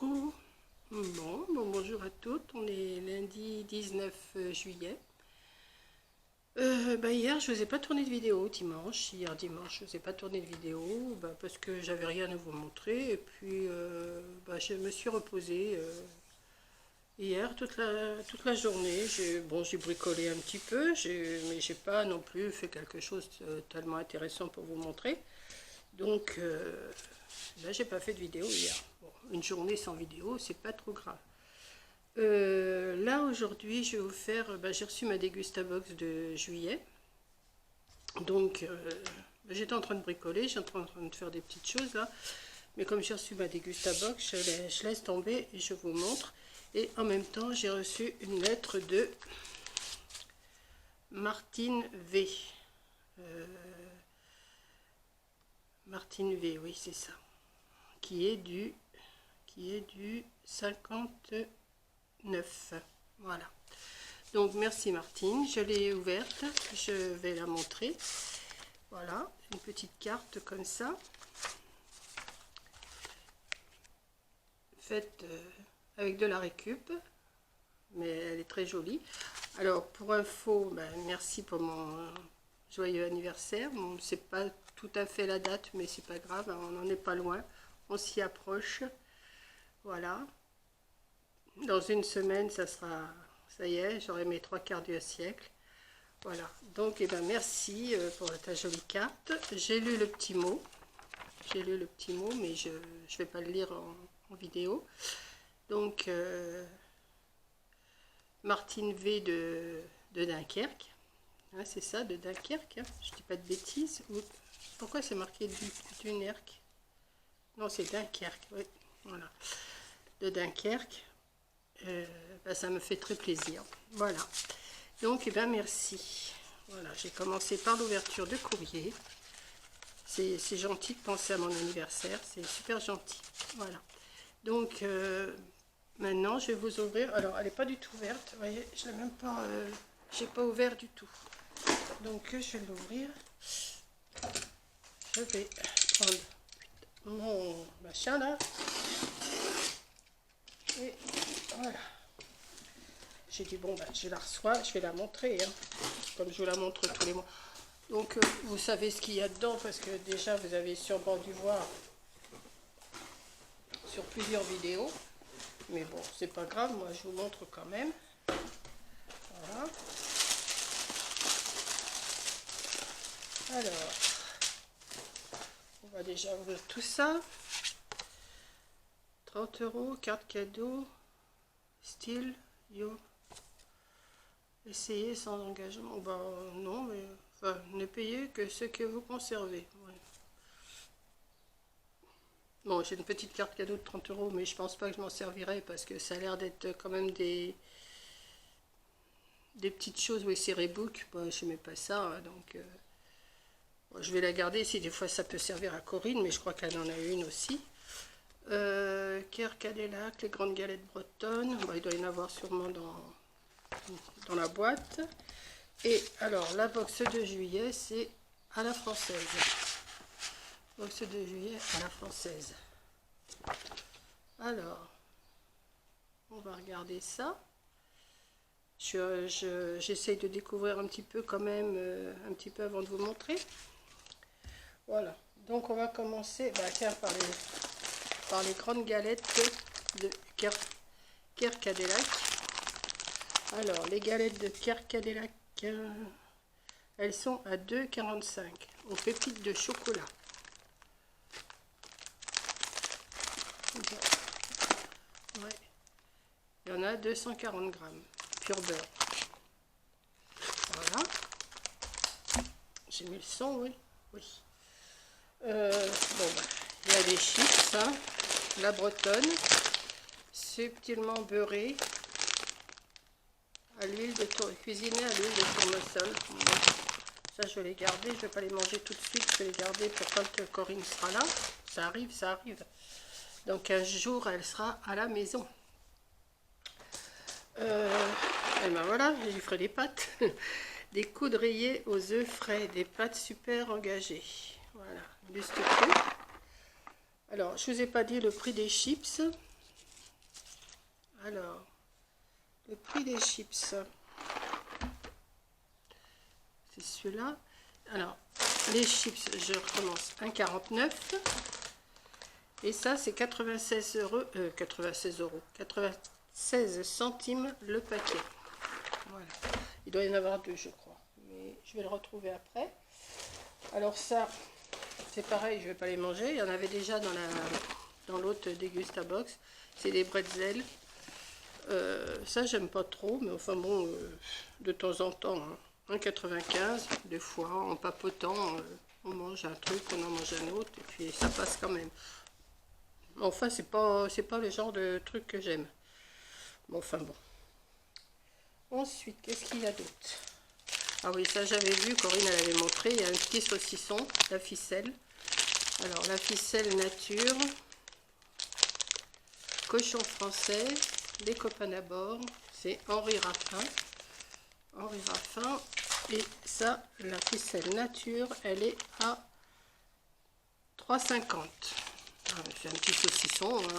Coucou. Bonjour à toutes. On est lundi 19 juillet. Hier, je vous ai pas tourné de vidéo dimanche. Hier dimanche, je vous ai pas tourné de vidéo parce que j'avais rien à vous montrer. Et puis, je me suis reposée hier toute la journée. J'ai bricolé un petit peu, mais j'ai pas non plus fait quelque chose de tellement intéressant pour vous montrer. Donc, j'ai pas fait de vidéo hier. Bon, une journée sans vidéo, c'est pas trop grave. Là, aujourd'hui, je vais vous faire... j'ai reçu ma Dégustabox de juillet. Donc, j'étais en train de bricoler, j'étais en train de faire des petites choses là. Mais comme j'ai reçu ma Dégustabox, je laisse tomber et je vous montre. Et en même temps, j'ai reçu une lettre de Martine V. Martine V, oui, c'est ça. Qui est du 59. Voilà. Donc, merci Martine. Je l'ai ouverte. Je vais la montrer. Voilà. Une petite carte comme ça. Faite avec de la récup. Mais elle est très jolie. Alors, pour info, merci pour mon joyeux anniversaire. Bon, c'est pas tout à fait la date, mais c'est pas grave. On n'en est pas loin. On s'y approche. Voilà. Dans une semaine, ça y est, j'aurai mes 3/4 du siècle. Voilà. Donc, merci pour ta jolie carte. J'ai lu le petit mot. Mais je ne vais pas le lire en vidéo. Donc, Martine V de Dunkerque. Hein, c'est ça, de Dunkerque. Hein. Je dis pas de bêtises. Pourquoi c'est marqué Dunkerque? Non, c'est Dunkerque. Oui, voilà. De Dunkerque. Ça me fait très plaisir. Voilà. Donc, merci. Voilà, j'ai commencé par l'ouverture de courrier. C'est gentil de penser à mon anniversaire. C'est super gentil. Voilà. Donc, maintenant, je vais vous ouvrir. Alors, elle n'est pas du tout ouverte. Vous voyez, je l'ai même pas... j'ai pas ouvert du tout. Donc, je vais l'ouvrir. Je vais prendre mon machin là. Et voilà. J'ai dit, je la reçois, je vais la montrer, hein, comme je vous la montre tous les mois. Donc, vous savez ce qu'il y a dedans, parce que déjà, vous avez sûrement dû voir sur plusieurs vidéos. Mais bon, c'est pas grave, moi, je vous montre quand même. Voilà. Alors, on va déjà ouvrir tout ça. 30 €, carte cadeau, style, yo. Essayez sans engagement. Non, mais ne payez que ce que vous conservez. Ouais. Bon, j'ai une petite carte cadeau de 30 €, mais je pense pas que je m'en servirai parce que ça a l'air d'être quand même des petites choses. Oui, c'est Rebook. Je n'aimais pas ça, hein, donc je vais la garder. Si des fois ça peut servir à Corinne, mais je crois qu'elle en a une aussi. Care Cadillac, les grandes galettes bretonnes. Il doit y en avoir sûrement dans la boîte. Et alors, la box de juillet, c'est à la française. Box de juillet à la française. Alors, on va regarder ça. J'essaye de découvrir un petit peu quand même, un petit peu avant de vous montrer. Voilà. Donc, on va commencer par les grandes galettes de Care Cadillac. Alors, les galettes de Care Cadillac, elles sont à 2,45 aux pépites de chocolat. Ouais. Il y en a 240 grammes, pur beurre. Voilà. J'ai mis le son, oui. Oui. Il y a des chips, hein. La bretonne, subtilement beurrée, à l'huile de cuisiner à l'huile de tournesol. Bon, ça je vais les garder, je vais pas les manger tout de suite, je vais les garder pour quand Corinne sera là. Ça arrive, ça arrive. Donc un jour elle sera à la maison. Et voilà, je lui ferai des pâtes. Des coups de rayés aux œufs frais, des pâtes super engagées. Voilà, buste cru. Alors, je vous ai pas dit le prix des chips. Alors, le prix des chips, c'est celui-là. Alors, les chips, je recommence, 1,49 €. Et ça, c'est 96 euros, 96 centimes le paquet. Voilà. Il doit y en avoir deux, je crois. Mais je vais le retrouver après. Alors ça, c'est pareil, je ne vais pas les manger. Il y en avait déjà dans l'autre Dégustabox. C'est des bretzels. Ça, j'aime pas trop. Mais enfin bon, de temps en temps, hein. 1,95 €. Des fois, en papotant, on mange un truc, on en mange un autre. Et puis, ça passe quand même. Enfin, c'est pas le genre de truc que j'aime. Bon, enfin bon. Ensuite, qu'est-ce qu'il y a d'autre? Ah oui, ça j'avais vu, Corinne elle avait montré, il y a un petit saucisson, la ficelle. Alors, la ficelle nature, cochon français, des copains à bord, c'est Henri Raffin. Henri Raffin. Et ça, la ficelle nature, elle est à 3,50 €. Ah, c'est un petit saucisson, hein.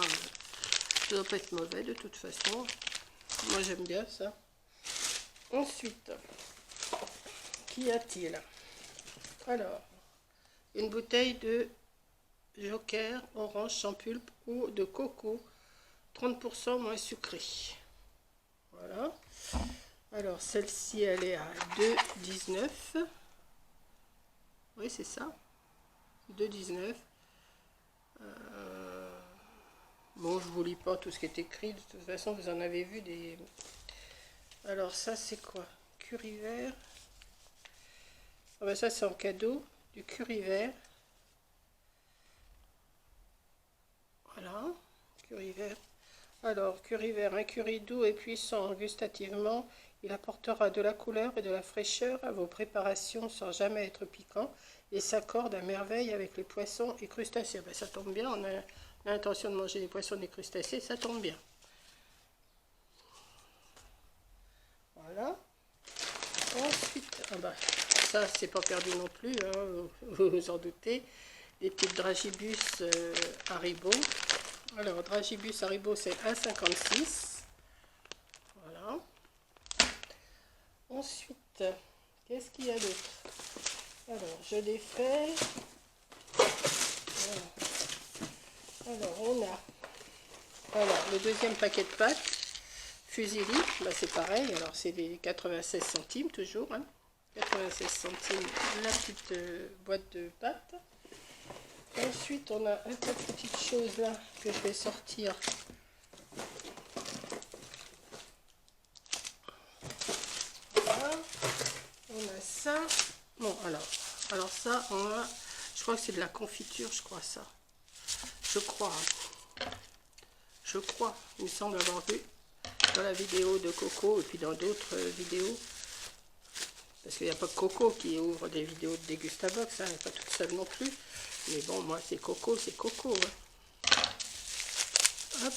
Ça doit pas être mauvais de toute façon. Moi j'aime bien ça. Ensuite, qu'y a-t-il? Alors, une bouteille de Joker orange sans pulpe ou de coco, 30% moins sucré. Voilà. Alors, celle-ci, elle est à 2,19 €. Oui, c'est ça. 2,19 €. Bon, je vous lis pas tout ce qui est écrit. De toute façon, vous en avez vu des... Alors, ça, c'est quoi? Curry vert. Ah ben ça, c'est en cadeau. Du curry vert. Voilà. Curry vert. Alors, curry vert, un curry doux et puissant gustativement. Il apportera de la couleur et de la fraîcheur à vos préparations sans jamais être piquant et s'accorde à merveille avec les poissons et crustacés. Ben, ça tombe bien, on a l'intention de manger des poissons et des crustacés, ça tombe bien. Voilà. Ensuite, ah bah, ça c'est pas perdu non plus, hein, vous vous en doutez. Les petites dragibus Haribo. Alors, dragibus Haribo, c'est 1,56 €. Voilà. Ensuite, qu'est-ce qu'il y a d'autre? Alors, je les fais. Voilà. Alors, on a le deuxième paquet de pâtes. Fusilli, bah c'est pareil. Alors, c'est des 96 centimes toujours. Hein. 96 centimes la petite boîte de pâtes. Ensuite, on a un tas de petites choses là que je vais sortir. Voilà. On a ça. Bon, alors ça, on a, je crois que c'est de la confiture, je crois ça. Je crois. Hein. Je crois. Il me semble avoir vu dans la vidéo de Coco et puis dans d'autres vidéos. Parce qu'il n'y a pas que Coco qui ouvre des vidéos de Dégustabox, hein, elle n'est pas toute seule non plus. Mais bon, moi c'est Coco, c'est Coco. Hein. Hop.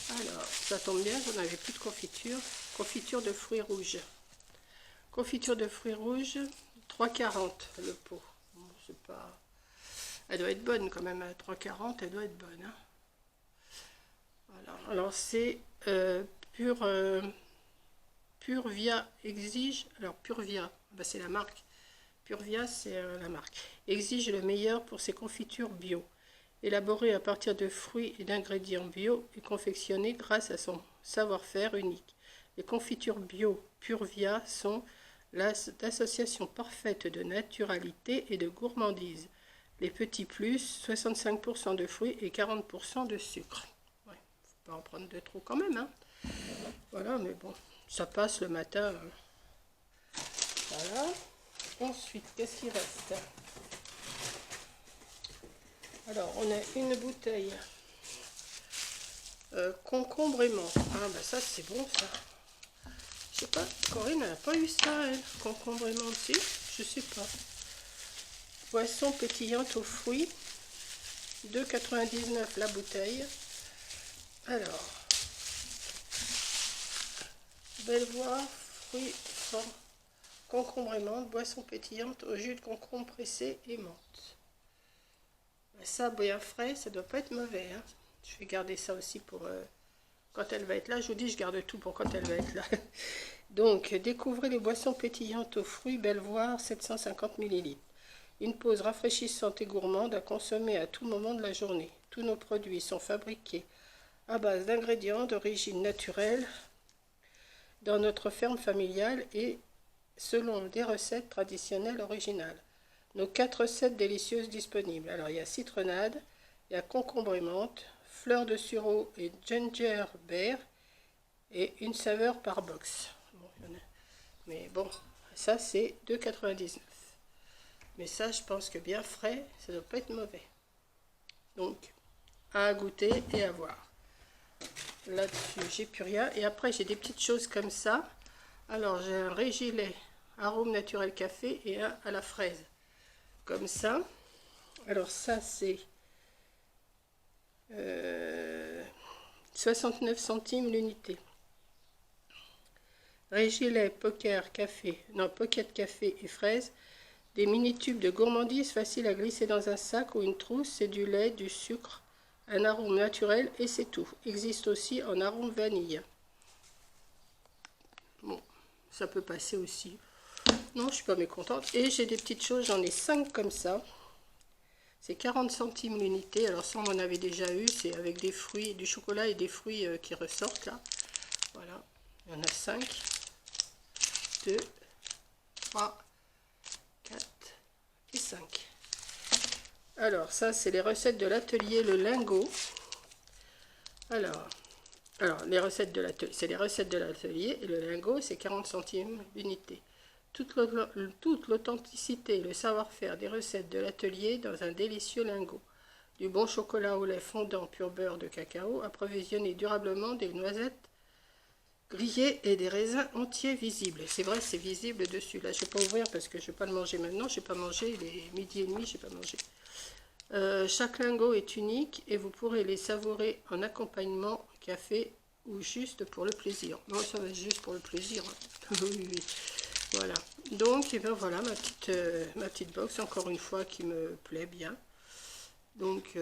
Alors, ça tombe bien, j'en avais plus de confiture. Confiture de fruits rouges. Confiture de fruits rouges, 3,40 € le pot. Bon, c'est pas... Elle doit être bonne quand même, à 3,40 €, elle doit être bonne. Hein. Voilà. Alors c'est Purvia exige, alors Purvia, bah c'est la marque, Purvia c'est la marque, exige le meilleur pour ses confitures bio, élaborées à partir de fruits et d'ingrédients bio et confectionnées grâce à son savoir-faire unique. Les confitures bio Purvia sont l'association parfaite de naturalité et de gourmandise. Les petits plus, 65% de fruits et 40% de sucre. Ouais, faut pas en prendre de trop quand même, hein. Voilà, mais bon, ça passe le matin. Voilà. Ensuite, qu'est-ce qui reste? Alors, on a une bouteille concombre et menthe. Ah, bah ça, c'est bon, ça. Je sais pas, Corinne, elle n'a pas eu ça, elle. Concombre et menthe, aussi. Je sais pas. Boisson pétillante aux fruits. 2,99 € la bouteille. Alors, Belvoir, fruits forts, concombre et menthe, boisson pétillante au jus de concombre pressé et menthe. Ça, bien frais, ça doit pas être mauvais, hein. Je vais garder ça aussi pour quand elle va être là. Je vous dis, je garde tout pour quand elle va être là. Donc, découvrez les boissons pétillantes aux fruits Belvoir, 750 ml. Une pause rafraîchissante et gourmande à consommer à tout moment de la journée. Tous nos produits sont fabriqués à base d'ingrédients d'origine naturelle dans notre ferme familiale et selon des recettes traditionnelles originales. Nos 4 recettes délicieuses disponibles. Alors, il y a citronnade, il y a concombre et menthe, fleur de sureau et ginger beer et une saveur par box. Bon, mais bon, ça c'est 2,99. Mais ça, je pense que bien frais, ça ne doit pas être mauvais. Donc, à goûter et à voir. Là-dessus, j'ai plus rien. Et après, j'ai des petites choses comme ça. Alors, j'ai un régilet arôme naturel café et un à la fraise. Comme ça. Alors, ça, c'est 69 centimes l'unité. Régilet poker café, non, pocket café et fraise. Des mini-tubes de gourmandise faciles à glisser dans un sac ou une trousse. C'est du lait, du sucre, un arôme naturel et c'est tout. Existe aussi en arôme vanille. Bon, ça peut passer aussi. Non, je suis pas mécontente. Et j'ai des petites choses, j'en ai 5 comme ça. C'est 40 centimes l'unité. Alors ça, on en avait déjà eu. C'est avec des fruits, du chocolat et des fruits qui ressortent là. Voilà, il y en a 5. 2, 3, 4 et 5. Alors, ça, c'est les recettes de l'atelier Le Lingot. Alors les recettes de l'atelier, c'est les recettes de l'atelier. Et le Lingot, c'est 40 centimes l'unité. Toute l'authenticité et le savoir-faire des recettes de l'atelier dans un délicieux lingot. Du bon chocolat au lait fondant pur beurre de cacao, approvisionné durablement des noisettes grillées et des raisins entiers visibles. C'est vrai, c'est visible dessus. Là, je ne vais pas ouvrir parce que je ne vais pas le manger maintenant. Je n'ai pas mangé, il est midi et demi, je n'ai pas mangé. Chaque lingot est unique et vous pourrez les savourer en accompagnement café ou juste pour le plaisir. Non, ça va être juste pour le plaisir. Oui, oui. Voilà. Donc, et ben voilà ma petite box, encore une fois, qui me plaît bien. Donc,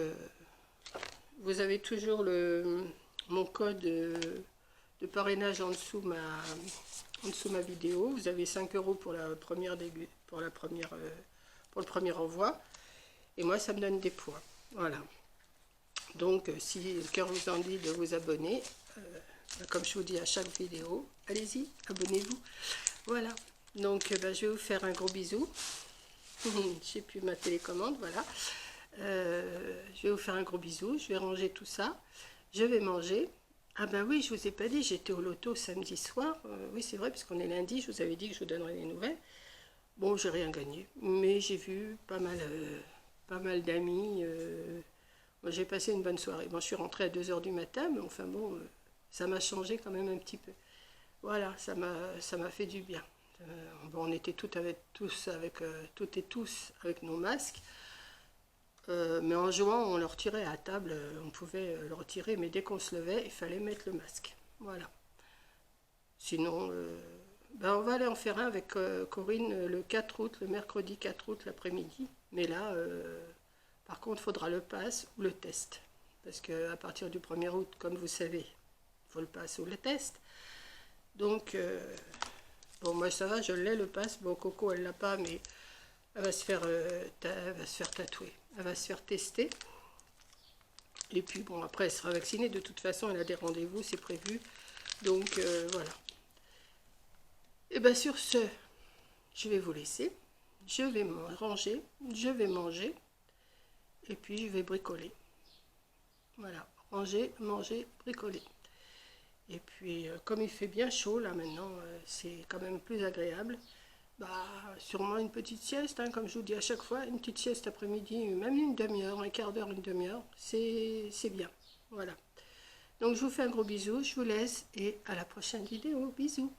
vous avez toujours mon code de parrainage en dessous ma vidéo. Vous avez 5 € pour le premier envoi. Et moi, ça me donne des points. Voilà. Donc, si le cœur vous en dit de vous abonner, comme je vous dis à chaque vidéo, allez-y, abonnez-vous. Voilà. Donc, je vais vous faire un gros bisou. J'ai plus ma télécommande, voilà. Je vais vous faire un gros bisou. Je vais ranger tout ça. Je vais manger. Ah ben oui, je vous ai pas dit, j'étais au loto samedi soir. Oui, c'est vrai, puisqu'on est lundi, je vous avais dit que je vous donnerais des nouvelles. Bon, j'ai rien gagné, mais j'ai vu pas mal d'amis. Moi, j'ai passé une bonne soirée. Bon, je suis rentrée à 2 h du matin, mais enfin bon, ça m'a changé quand même un petit peu. Voilà, ça m'a fait du bien. Bon, on était toutes et tous avec nos masques. Mais en jouant, on le retirait à table, on pouvait le retirer, mais dès qu'on se levait, il fallait mettre le masque. Voilà. Sinon, on va aller en faire un avec Corinne le 4 août, le mercredi 4 août l'après-midi. Mais là, par contre, il faudra le pass ou le test. Parce qu'à partir du 1er août, comme vous savez, il faut le pass ou le test. Donc, bon, moi ça va, je l'ai le pass. Bon, Coco, elle l'a pas, mais elle va se faire tatouer. Elle va se faire tester. Et puis, bon, après, elle sera vaccinée. De toute façon, elle a des rendez-vous, c'est prévu. Donc, voilà. Et bien, sur ce, je vais vous laisser. Je vais me ranger. Je vais manger. Et puis, je vais bricoler. Voilà. Ranger, manger, bricoler. Et puis, comme il fait bien chaud, là, maintenant, c'est quand même plus agréable. Sûrement une petite sieste, hein, comme je vous dis à chaque fois, une petite sieste après-midi, même une demi-heure, un quart d'heure, une demi-heure, c'est bien. Voilà. Donc je vous fais un gros bisou, je vous laisse et à la prochaine vidéo. Bisous.